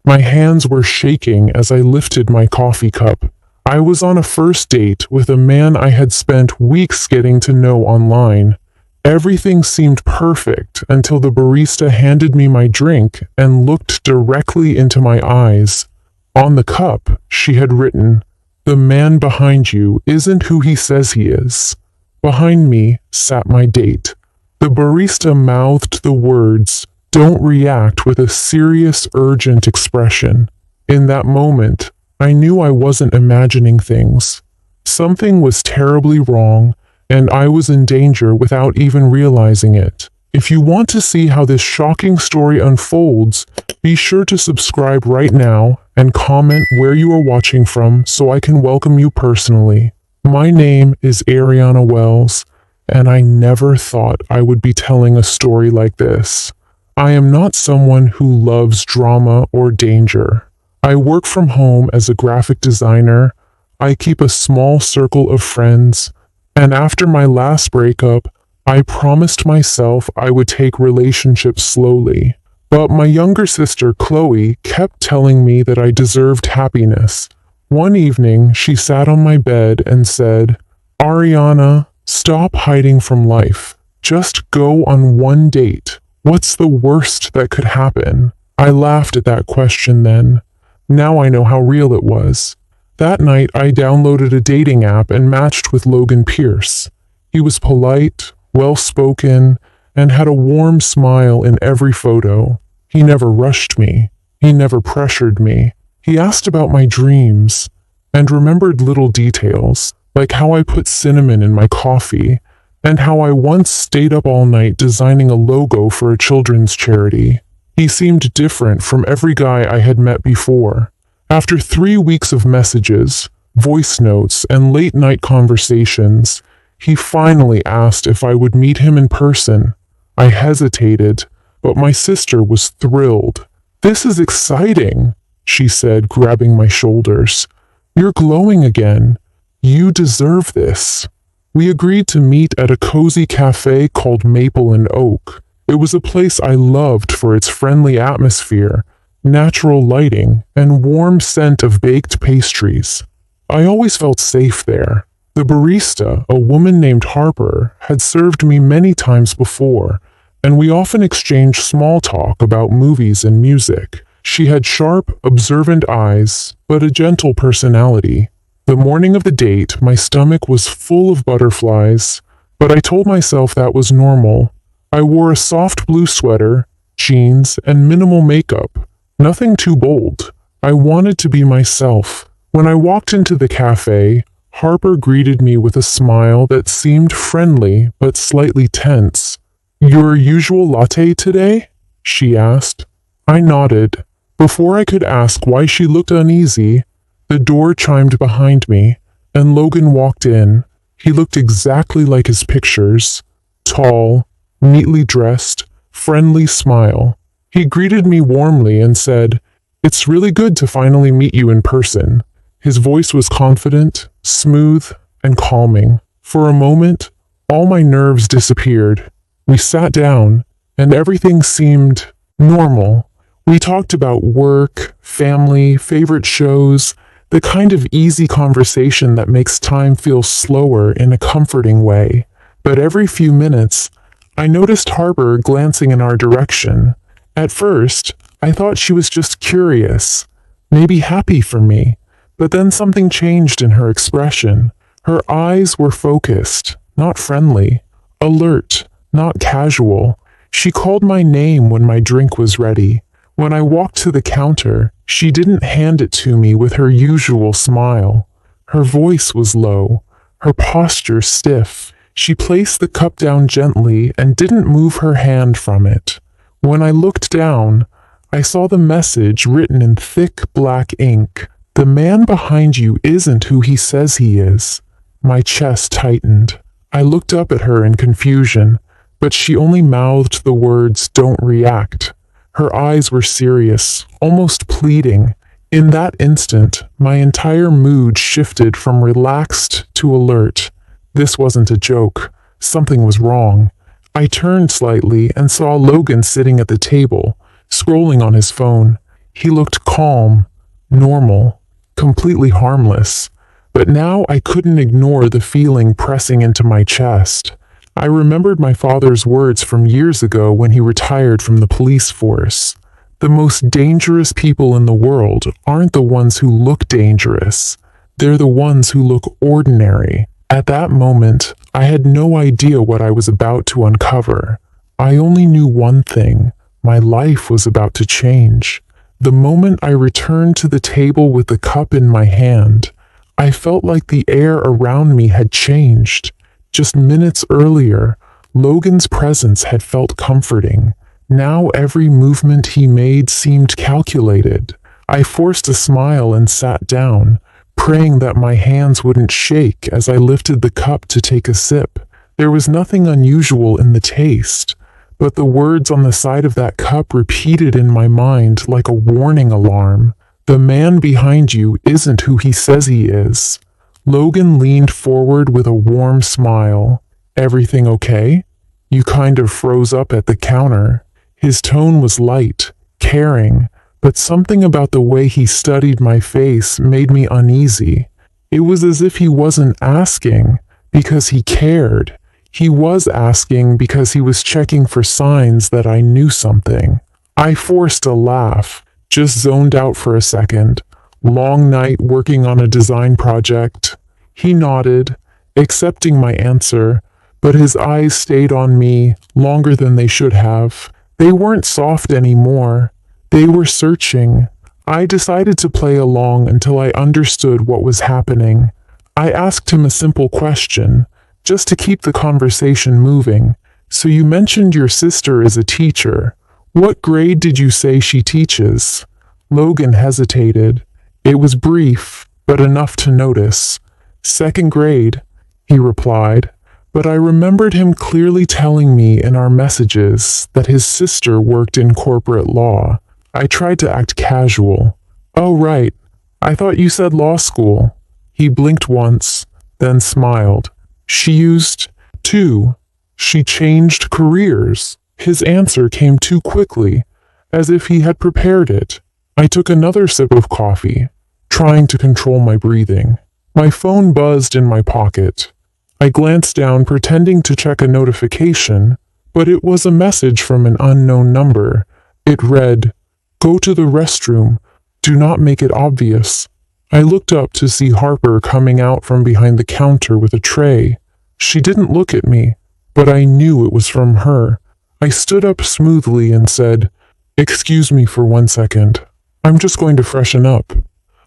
My hands were shaking as I lifted my coffee cup. I was on a first date with a man I had spent weeks getting to know online. Everything seemed perfect until the barista handed me my drink and looked directly into my eyes. On the cup, she had written, "The man behind you isn't who he says he is." Behind me sat my date. The barista mouthed the words, "Don't react," with a serious, urgent expression. In that moment, I knew I wasn't imagining things. Something was terribly wrong, and I was in danger without even realizing it. If you want to see how this shocking story unfolds, be sure to subscribe right now and comment where you are watching from so I can welcome you personally. My name is Ariana Wells, and I never thought I would be telling a story like this. I am not someone who loves drama or danger. I work from home as a graphic designer. I keep a small circle of friends, and after my last breakup, I promised myself I would take relationships slowly. But my younger sister, Chloe, kept telling me that I deserved happiness. One evening, she sat on my bed and said, "Ariana, stop hiding from life. Just go on one date. What's the worst that could happen?" I laughed at that question then. Now I know how real it was. That night, I downloaded a dating app and matched with Logan Pierce. He was polite, well-spoken, and had a warm smile in every photo. He never rushed me. He never pressured me. He asked about my dreams and remembered little details, like how I put cinnamon in my coffee and how I once stayed up all night designing a logo for a children's charity. He seemed different from every guy I had met before. After 3 weeks of messages, voice notes, and late-night conversations, he finally asked if I would meet him in person. I hesitated, but my sister was thrilled. "This is exciting," she said, grabbing my shoulders. "You're glowing again. You deserve this." We agreed to meet at a cozy cafe called Maple and Oak. It was a place I loved for its friendly atmosphere, natural lighting, and warm scent of baked pastries. I always felt safe there. The barista, a woman named Harper, had served me many times before, and we often exchanged small talk about movies and music. She had sharp, observant eyes, but a gentle personality. The morning of the date, my stomach was full of butterflies, but I told myself that was normal. I wore a soft blue sweater, jeans, and minimal makeup. Nothing too bold. I wanted to be myself. When I walked into the cafe, Harper greeted me with a smile that seemed friendly but slightly tense. "Your usual latte today?" she asked. I nodded. Before I could ask why she looked uneasy, the door chimed behind me, and Logan walked in. He looked exactly like his pictures. Tall, neatly dressed, friendly smile. He greeted me warmly and said, "It's really good to finally meet you in person." His voice was confident, smooth, and calming. For a moment, all my nerves disappeared. We sat down, and everything seemed normal. We talked about work, family, favorite shows, the kind of easy conversation that makes time feel slower in a comforting way. But every few minutes, I noticed Harper glancing in our direction. At first, I thought she was just curious, maybe happy for me, but then something changed in her expression. Her eyes were focused, not friendly, alert, not casual. She called my name when my drink was ready. When I walked to the counter, she didn't hand it to me with her usual smile. Her voice was low, her posture stiff. She placed the cup down gently and didn't move her hand from it. When I looked down, I saw the message written in thick black ink. "The man behind you isn't who he says he is." My chest tightened. I looked up at her in confusion, but she only mouthed the words, "Don't react." Her eyes were serious, almost pleading. In that instant, my entire mood shifted from relaxed to alert. This wasn't a joke. Something was wrong. I turned slightly and saw Logan sitting at the table, scrolling on his phone. He looked calm, normal, completely harmless. But now I couldn't ignore the feeling pressing into my chest. I remembered my father's words from years ago when he retired from the police force. The most dangerous people in the world aren't the ones who look dangerous. They're the ones who look ordinary. At that moment, I had no idea what I was about to uncover. I only knew one thing. My life was about to change. The moment I returned to the table with the cup in my hand, I felt like the air around me had changed. Just minutes earlier, Logan's presence had felt comforting. Now every movement he made seemed calculated. I forced a smile and sat down, praying that my hands wouldn't shake as I lifted the cup to take a sip. There was nothing unusual in the taste, but the words on the side of that cup repeated in my mind like a warning alarm. The man behind you isn't who he says he is. Logan leaned forward with a warm smile. Everything okay? You kind of froze up at the counter. His tone was light, caring, but something about the way he studied my face made me uneasy. It was as if he wasn't asking because he cared. He was asking because he was checking for signs that I knew something. I forced a laugh, just zoned out for a second. Long night working on a design project. He nodded, accepting my answer, but his eyes stayed on me longer than they should have. They weren't soft anymore. They were searching. I decided to play along until I understood what was happening. I asked him a simple question, just to keep the conversation moving. So you mentioned your sister is a teacher. What grade did you say she teaches? Logan hesitated. It was brief, but enough to notice. Second grade, he replied. But I remembered him clearly telling me in our messages that his sister worked in corporate law. I tried to act casual. Oh, right. I thought you said law school. He blinked once, then smiled. She used to. She changed careers. His answer came too quickly, as if he had prepared it. I took another sip of coffee, trying to control my breathing. My phone buzzed in my pocket. I glanced down, pretending to check a notification, but it was a message from an unknown number. It read, "Go to the restroom. Do not make it obvious." I looked up to see Harper coming out from behind the counter with a tray. She didn't look at me, but I knew it was from her. I stood up smoothly and said, "Excuse me for 1 second. I'm just going to freshen up."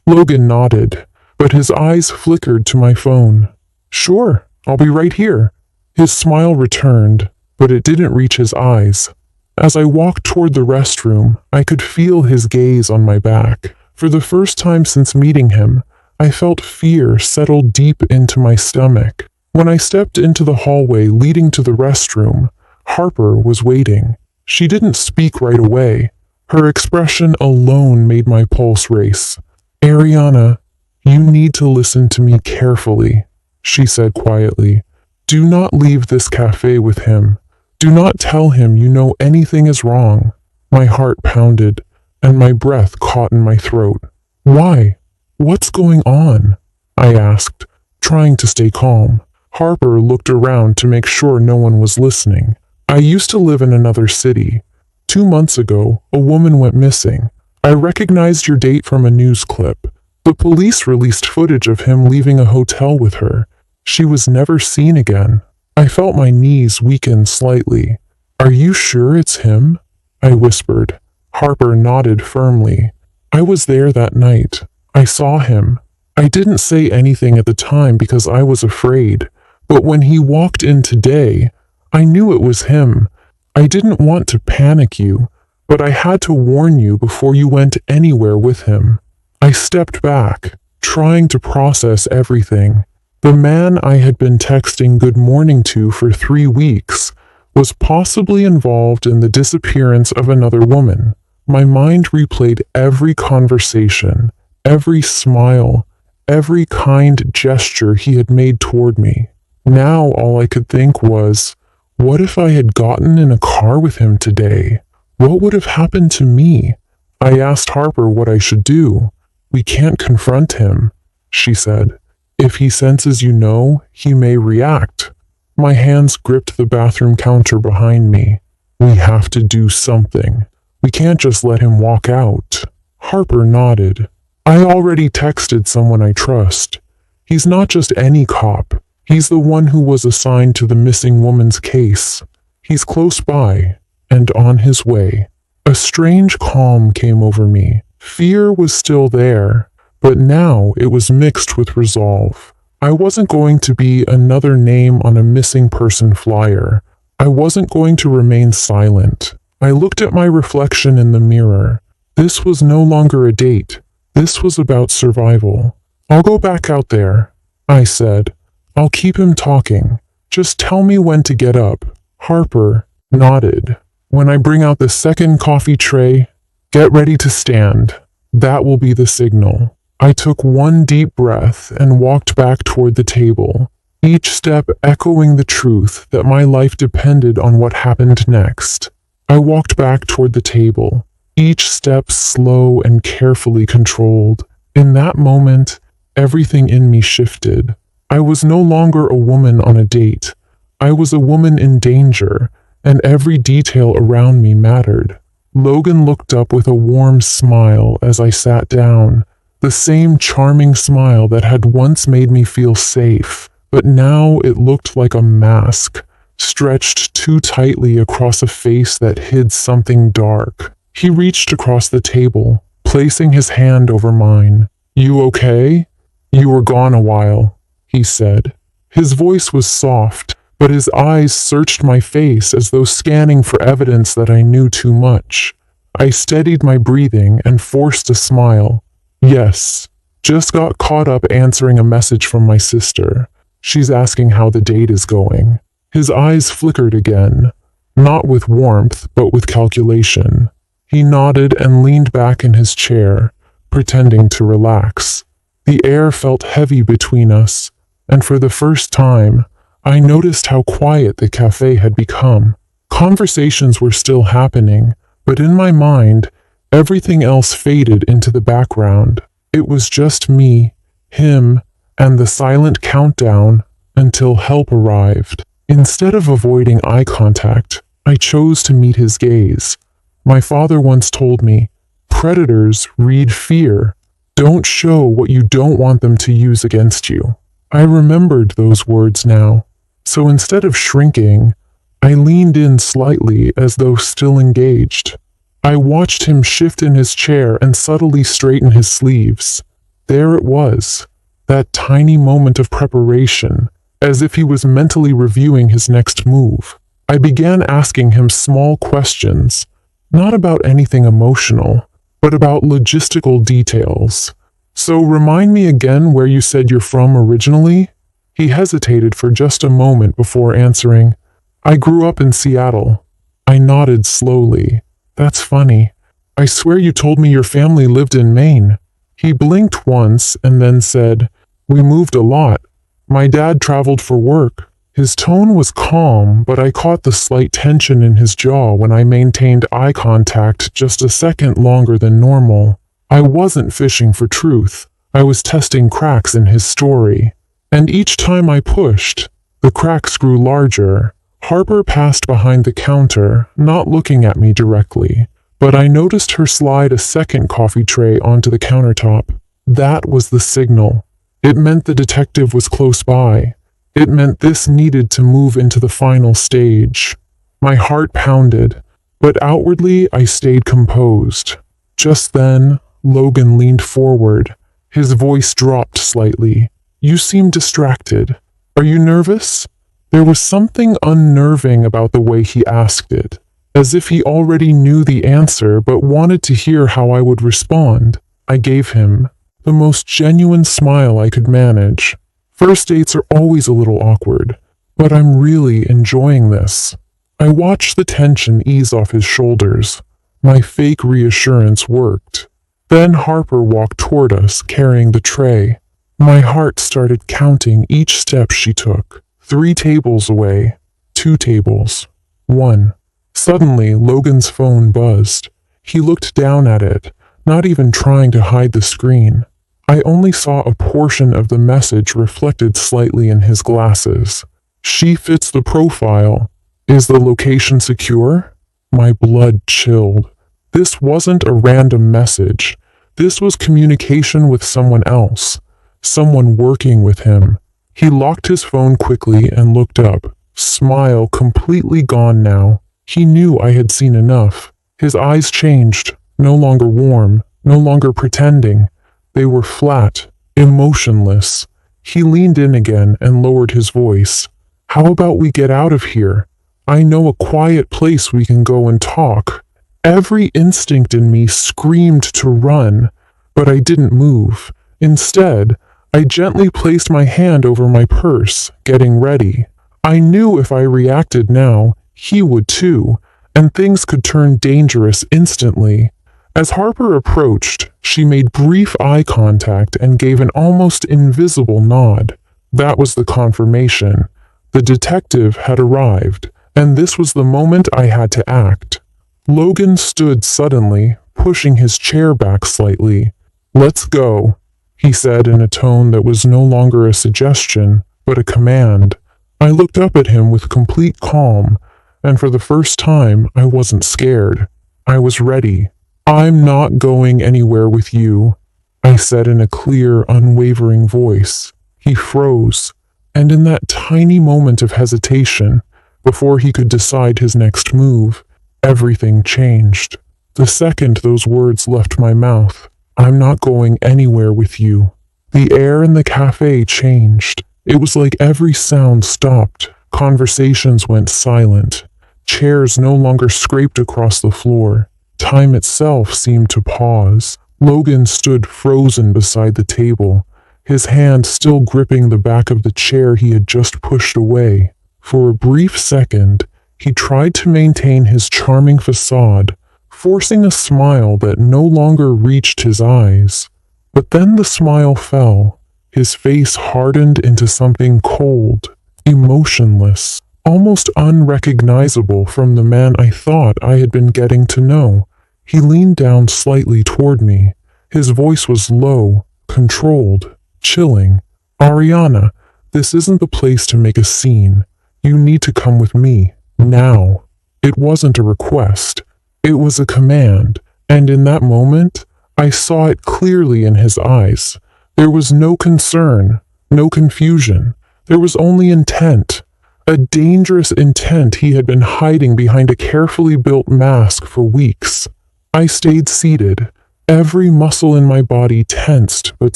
Logan nodded, but his eyes flickered to my phone. "Sure, I'll be right here." His smile returned, but it didn't reach his eyes. As I walked toward the restroom, I could feel his gaze on my back. For the first time since meeting him, I felt fear settle deep into my stomach. When I stepped into the hallway leading to the restroom, Harper was waiting. She didn't speak right away. Her expression alone made my pulse race. "Ariana, you need to listen to me carefully," she said quietly. "Do not leave this cafe with him. Do not tell him you know anything is wrong." My heart pounded, and my breath caught in my throat. "Why? What's going on?" I asked, trying to stay calm. Harper looked around to make sure no one was listening. "I used to live in another city. 2 months ago, a woman went missing. I recognized your date from a news clip. The police released footage of him leaving a hotel with her. She was never seen again." I felt my knees weaken slightly. "Are you sure it's him?" I whispered. Harper nodded firmly. "I was there that night. I saw him. I didn't say anything at the time because I was afraid, but when he walked in today, I knew it was him. I didn't want to panic you, but I had to warn you before you went anywhere with him." I stepped back, trying to process everything. The man I had been texting good morning to for 3 weeks was possibly involved in the disappearance of another woman. My mind replayed every conversation, every smile, every kind gesture he had made toward me. Now all I could think was, what if I had gotten in a car with him today? What would have happened to me? I asked Harper what I should do. We can't confront him, she said. If he senses you know, he may react. My hands gripped the bathroom counter behind me. We have to do something. We can't just let him walk out. Harper nodded. I already texted someone I trust. He's not just any cop. He's the one who was assigned to the missing woman's case. He's close by, and on his way. A strange calm came over me. Fear was still there, but now it was mixed with resolve. I wasn't going to be another name on a missing person flyer. I wasn't going to remain silent. I looked at my reflection in the mirror. This was no longer a date. This was about survival. I'll go back out there, I said. I'll keep him talking. Just tell me when to get up. Harper nodded. When I bring out the second coffee tray, get ready to stand. That will be the signal. I took one deep breath and walked back toward the table, each step echoing the truth that my life depended on what happened next. I walked back toward the table, each step slow and carefully controlled. In that moment, everything in me shifted. I was no longer a woman on a date. I was a woman in danger, and every detail around me mattered. Logan looked up with a warm smile as I sat down. The same charming smile that had once made me feel safe, but now it looked like a mask, stretched too tightly across a face that hid something dark. He reached across the table, placing his hand over mine. You okay? You were gone a while, he said. His voice was soft, but his eyes searched my face as though scanning for evidence that I knew too much. I steadied my breathing and forced a smile. Yes, just got caught up answering a message from my sister. She's asking how the date is going. His eyes flickered again, not with warmth, but with calculation. He nodded and leaned back in his chair, pretending to relax. The air felt heavy between us, and for the first time, I noticed how quiet the cafe had become. Conversations were still happening, but in my mind, everything else faded into the background. It was just me, him, and the silent countdown until help arrived. Instead of avoiding eye contact, I chose to meet his gaze. My father once told me, predators read fear. Don't show what you don't want them to use against you. I remembered those words now. So instead of shrinking, I leaned in slightly as though still engaged. I watched him shift in his chair and subtly straighten his sleeves. There it was, that tiny moment of preparation, as if he was mentally reviewing his next move. I began asking him small questions, not about anything emotional, but about logistical details. So remind me again where you said you're from originally? He hesitated for just a moment before answering. I grew up in Seattle. I nodded slowly. That's funny. I swear you told me your family lived in Maine. He blinked once and then said, We moved a lot. My dad traveled for work. His tone was calm, but I caught the slight tension in his jaw when I maintained eye contact just a second longer than normal. I wasn't fishing for truth. I was testing cracks in his story. And each time I pushed, the cracks grew larger. Harper passed behind the counter, not looking at me directly, but I noticed her slide a second coffee tray onto the countertop. That was the signal. It meant the detective was close by. It meant this needed to move into the final stage. My heart pounded, but outwardly I stayed composed. Just then, Logan leaned forward. His voice dropped slightly. You seem distracted. Are you nervous? There was something unnerving about the way he asked it, as if he already knew the answer but wanted to hear how I would respond. I gave him the most genuine smile I could manage. First dates are always a little awkward, but I'm really enjoying this. I watched the tension ease off his shoulders. My fake reassurance worked. Then Harper walked toward us, carrying the tray. My heart started counting each step she took. 3 tables away. 2 tables. 1. Suddenly, Logan's phone buzzed. He looked down at it, not even trying to hide the screen. I only saw a portion of the message reflected slightly in his glasses. She fits the profile. Is the location secure? My blood chilled. This wasn't a random message. This was communication with someone else. Someone working with him. He locked his phone quickly and looked up. Smile completely gone now. He knew I had seen enough. His eyes changed. No longer warm. No longer pretending. They were flat. Emotionless. He leaned in again and lowered his voice. How about we get out of here? I know a quiet place we can go and talk. Every instinct in me screamed to run, but I didn't move. Instead, I gently placed my hand over my purse, getting ready. I knew if I reacted now, he would too, and things could turn dangerous instantly. As Harper approached, she made brief eye contact and gave an almost invisible nod. That was the confirmation. The detective had arrived, and this was the moment I had to act. Logan stood suddenly, pushing his chair back slightly. "Let's go," he said in a tone that was no longer a suggestion, but a command. I looked up at him with complete calm, and for the first time, I wasn't scared. I was ready. "I'm not going anywhere with you," I said in a clear, unwavering voice. He froze, and in that tiny moment of hesitation, before he could decide his next move, everything changed. The second those words left my mouth, "I'm not going anywhere with you," the air in the cafe changed. It was like every sound stopped. Conversations went silent. Chairs no longer scraped across the floor. Time itself seemed to pause. Logan stood frozen beside the table, his hand still gripping the back of the chair he had just pushed away. For a brief second, he tried to maintain his charming facade, forcing a smile that no longer reached his eyes. But then the smile fell. His face hardened into something cold, emotionless, almost unrecognizable from the man I thought I had been getting to know. He leaned down slightly toward me. His voice was low, controlled, chilling. "Ariana, this isn't the place to make a scene. You need to come with me, now." It wasn't a request. It was a command, and in that moment, I saw it clearly in his eyes. There was no concern, no confusion. There was only intent. A dangerous intent he had been hiding behind a carefully built mask for weeks. I stayed seated, every muscle in my body tensed but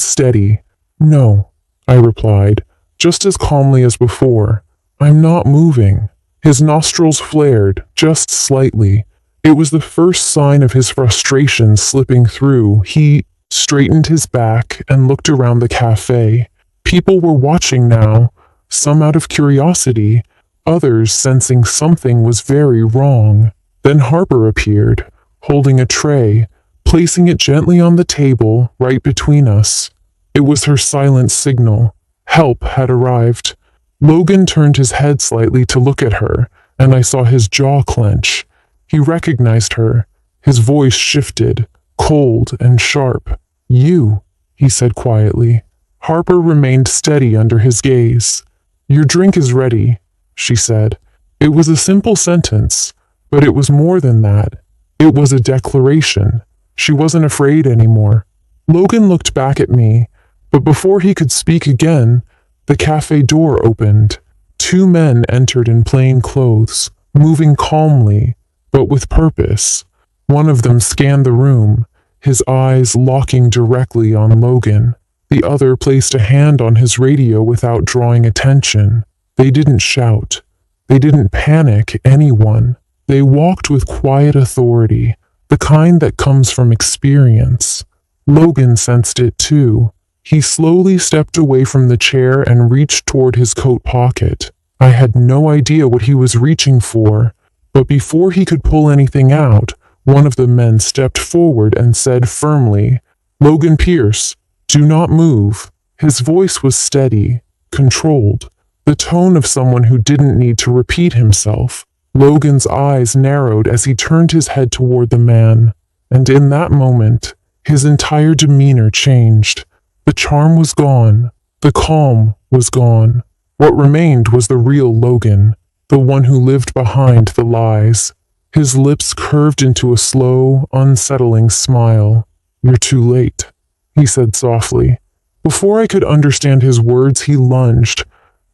steady. "No," I replied, just as calmly as before. "I'm not moving." His nostrils flared, just slightly. It was the first sign of his frustration slipping through. He straightened his back and looked around the cafe. People were watching now, some out of curiosity, others sensing something was very wrong. Then Harper appeared, holding a tray, placing it gently on the table right between us. It was her silent signal. Help had arrived. Logan turned his head slightly to look at her, and I saw his jaw clench. He recognized her. His voice shifted, cold and sharp. "You," he said quietly. Harper remained steady under his gaze. "Your drink is ready," she said. It was a simple sentence, but it was more than that. It was a declaration. She wasn't afraid anymore. Logan looked back at me, but before he could speak again, the cafe door opened. Two men entered in plain clothes, moving calmly, but with purpose. One of them scanned the room, his eyes locking directly on Logan. The other placed a hand on his radio without drawing attention. They didn't shout. They didn't panic anyone. They walked with quiet authority, the kind that comes from experience. Logan sensed it too. He slowly stepped away from the chair and reached toward his coat pocket. I had no idea what he was reaching for, but before he could pull anything out, one of the men stepped forward and said firmly, "Logan Pierce, do not move." His voice was steady, controlled, the tone of someone who didn't need to repeat himself. Logan's eyes narrowed as he turned his head toward the man, and in that moment, his entire demeanor changed. The charm was gone. The calm was gone. What remained was the real Logan, the one who lived behind the lies. His lips curved into a slow, unsettling smile. "You're too late," he said softly. Before I could understand his words, he lunged,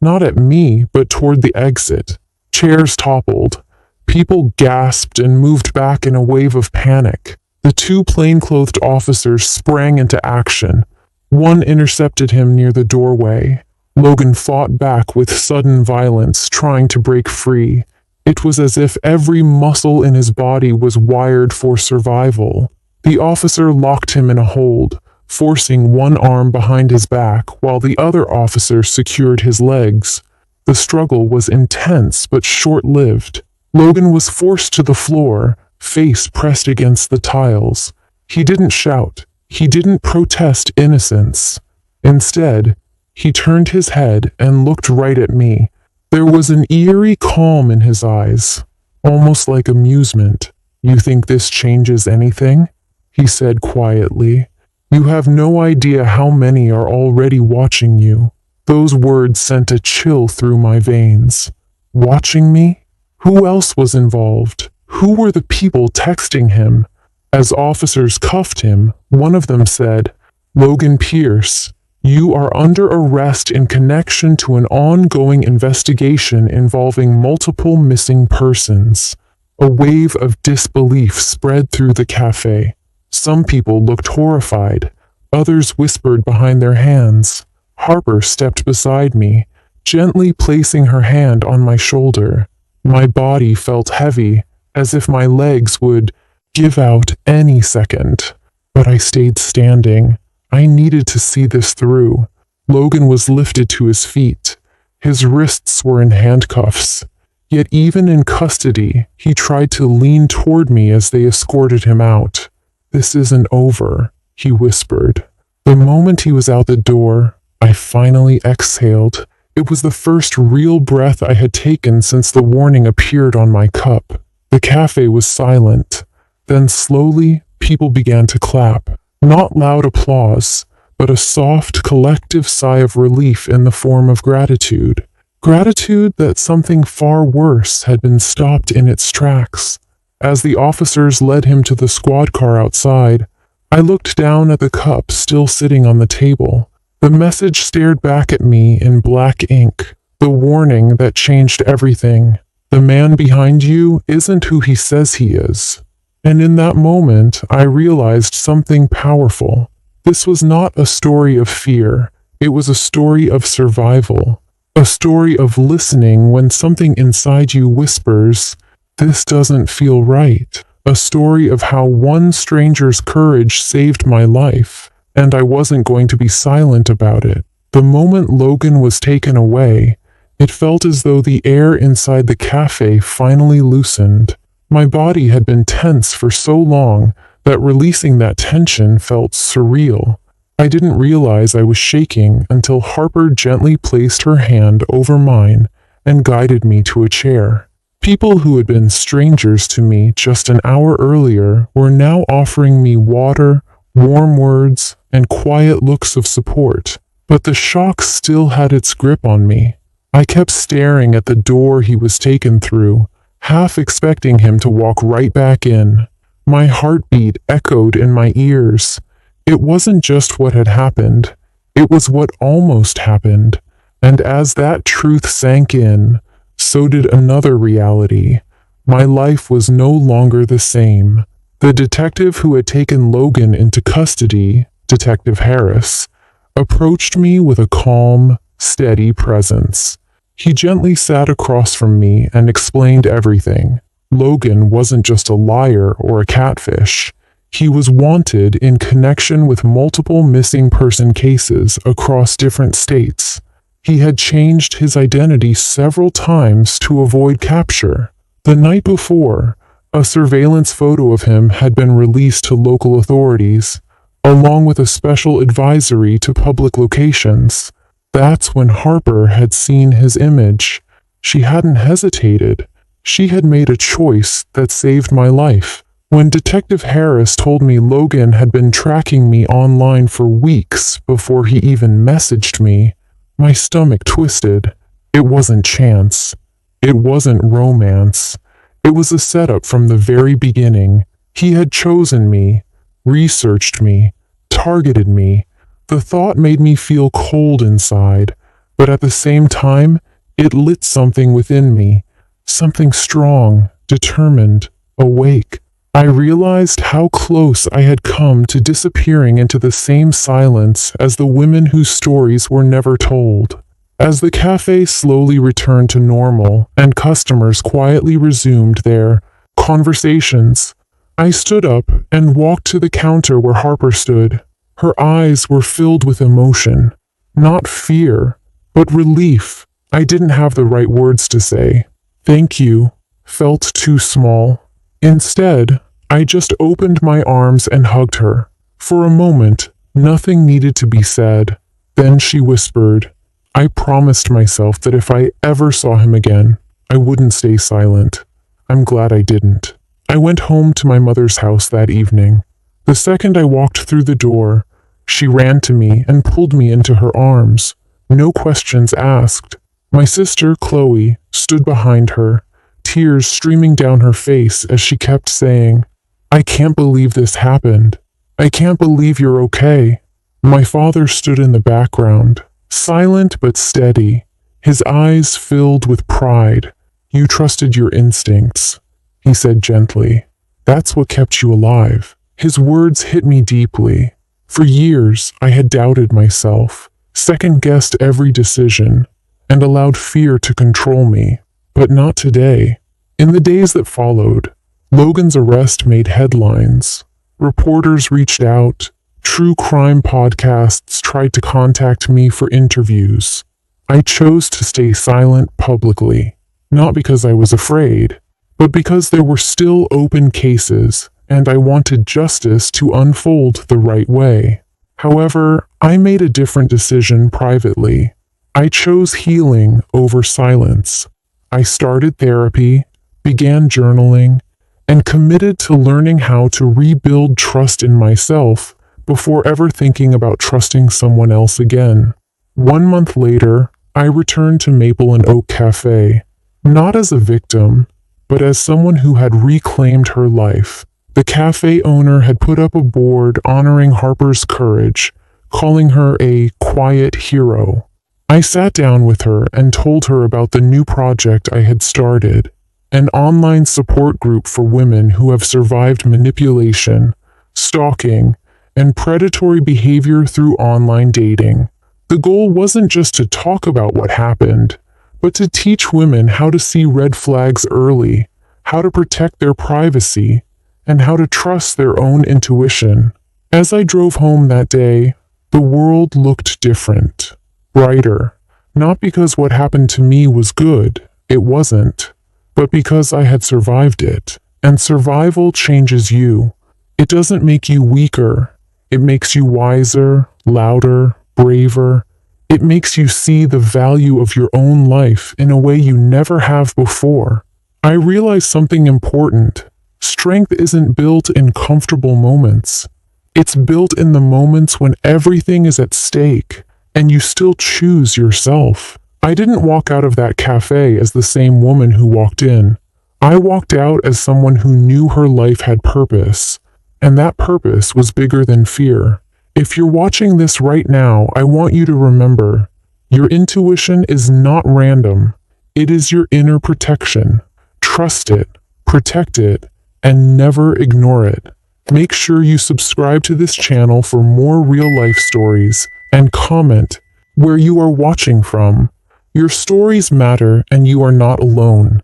not at me, but toward the exit. Chairs toppled. People gasped and moved back in a wave of panic. The two plainclothed officers sprang into action. One intercepted him near the doorway. Logan fought back with sudden violence, trying to break free. It was as if every muscle in his body was wired for survival. The officer locked him in a hold, forcing one arm behind his back while the other officer secured his legs. The struggle was intense but short-lived. Logan was forced to the floor, face pressed against the tiles. He didn't shout. He didn't protest innocence. Instead, he turned his head and looked right at me. There was an eerie calm in his eyes, almost like amusement. "You think this changes anything?" he said quietly. "You have no idea how many are already watching you." Those words sent a chill through my veins. Watching me? Who else was involved? Who were the people texting him? As officers cuffed him, one of them said, "Logan Pierce, you are under arrest in connection to an ongoing investigation involving multiple missing persons." A wave of disbelief spread through the cafe. Some people looked horrified. Others whispered behind their hands. Harper stepped beside me, gently placing her hand on my shoulder. My body felt heavy, as if my legs would give out any second. But I stayed standing. I needed to see this through. Logan was lifted to his feet. His wrists were in handcuffs. Yet even in custody, he tried to lean toward me as they escorted him out. "This isn't over," he whispered. The moment he was out the door, I finally exhaled. It was the first real breath I had taken since the warning appeared on my cup. The cafe was silent. Then slowly, people began to clap. Not loud applause, but a soft, collective sigh of relief in the form of gratitude. Gratitude that something far worse had been stopped in its tracks. As the officers led him to the squad car outside, I looked down at the cup still sitting on the table. The message stared back at me in black ink, the warning that changed everything. The man behind you isn't who he says he is. And in that moment, I realized something powerful. This was not a story of fear. It was a story of survival. A story of listening when something inside you whispers, "This doesn't feel right." A story of how one stranger's courage saved my life, and I wasn't going to be silent about it. The moment Logan was taken away, it felt as though the air inside the cafe finally loosened. My body had been tense for so long that releasing that tension felt surreal. I didn't realize I was shaking until Harper gently placed her hand over mine and guided me to a chair. People who had been strangers to me just an hour earlier were now offering me water, warm words, and quiet looks of support. But the shock still had its grip on me. I kept staring at the door he was taken through, half expecting him to walk right back in. My heartbeat echoed in my ears. It wasn't just what had happened, it was what almost happened. And as that truth sank in, so did another reality. My life was no longer the same. The detective who had taken Logan into custody, Detective Harris, approached me with a calm, steady presence. He gently sat across from me and explained everything. Logan wasn't just a liar or a catfish. He was wanted in connection with multiple missing person cases across different states. He had changed his identity several times to avoid capture. The night before, a surveillance photo of him had been released to local authorities, along with a special advisory to public locations. That's when Harper had seen his image. She hadn't hesitated. She had made a choice that saved my life. When Detective Harris told me Logan had been tracking me online for weeks before he even messaged me, my stomach twisted. It wasn't chance. It wasn't romance. It was a setup from the very beginning. He had chosen me, researched me, targeted me. The thought made me feel cold inside, but at the same time, it lit something within me, something strong, determined, awake. I realized how close I had come to disappearing into the same silence as the women whose stories were never told. As the cafe slowly returned to normal and customers quietly resumed their conversations, I stood up and walked to the counter where Harper stood. Her eyes were filled with emotion, not fear, but relief. I didn't have the right words to say. Thank you felt too small. Instead, I just opened my arms and hugged her. For a moment, nothing needed to be said. Then she whispered, I promised myself that if I ever saw him again, I wouldn't stay silent. I'm glad I didn't. I went home to my mother's house that evening. The second I walked through the door, she ran to me and pulled me into her arms. No questions asked. My sister, Chloe, stood behind her, tears streaming down her face as she kept saying, I can't believe this happened. I can't believe you're okay. My father stood in the background, silent but steady, his eyes filled with pride. You trusted your instincts, he said gently. That's what kept you alive. His words hit me deeply. For years, I had doubted myself, second-guessed every decision, and allowed fear to control me. But not today. In the days that followed, Logan's arrest made headlines. Reporters reached out. True crime podcasts tried to contact me for interviews. I chose to stay silent publicly, not because I was afraid, but because there were still open cases, and I wanted justice to unfold the right way. However, I made a different decision privately. I chose healing over silence. I started therapy, began journaling, and committed to learning how to rebuild trust in myself before ever thinking about trusting someone else again. 1 month later, I returned to Maple and Oak Cafe, not as a victim, but as someone who had reclaimed her life. The cafe owner had put up a board honoring Harper's courage, calling her a quiet hero. I sat down with her and told her about the new project I had started, an online support group for women who have survived manipulation, stalking, and predatory behavior through online dating. The goal wasn't just to talk about what happened, but to teach women how to see red flags early, how to protect their privacy, and how to trust their own intuition. As I drove home that day, the world looked different, brighter, not because what happened to me was good, it wasn't, but because I had survived it. And survival changes you. It doesn't make you weaker. It makes you wiser, louder, braver. It makes you see the value of your own life in a way you never have before. I realized something important. Strength isn't built in comfortable moments. It's built in the moments when everything is at stake, and you still choose yourself. I didn't walk out of that cafe as the same woman who walked in. I walked out as someone who knew her life had purpose, and that purpose was bigger than fear. If you're watching this right now, I want you to remember, your intuition is not random. It is your inner protection. Trust it, protect it, and never ignore it. Make sure you subscribe to this channel for more real-life stories, and comment where you are watching from. Your stories matter, and you are not alone.